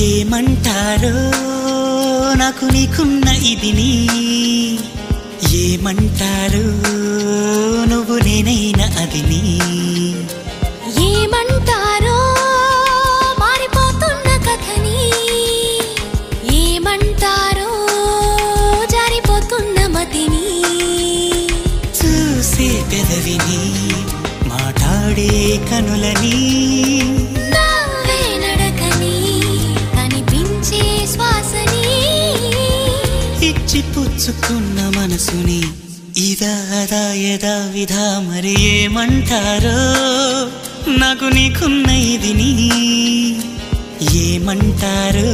ఏమంటారో నాకు నీకున్న ఇదిని ఏమంటారో నువ్వు నేనైనా అదిని ఏమంటారో మారిపోతున్న కథని ఏమంటారో జారిపోతున్న మతిని చూసే పెదవిని మాట్లాడే కనులని పుచ్చుకున్న మనసుని ఇదా అదా యదా విధా మరి ఏమంటారో నాకు నీకున్న ఇదిని ఏమంటారో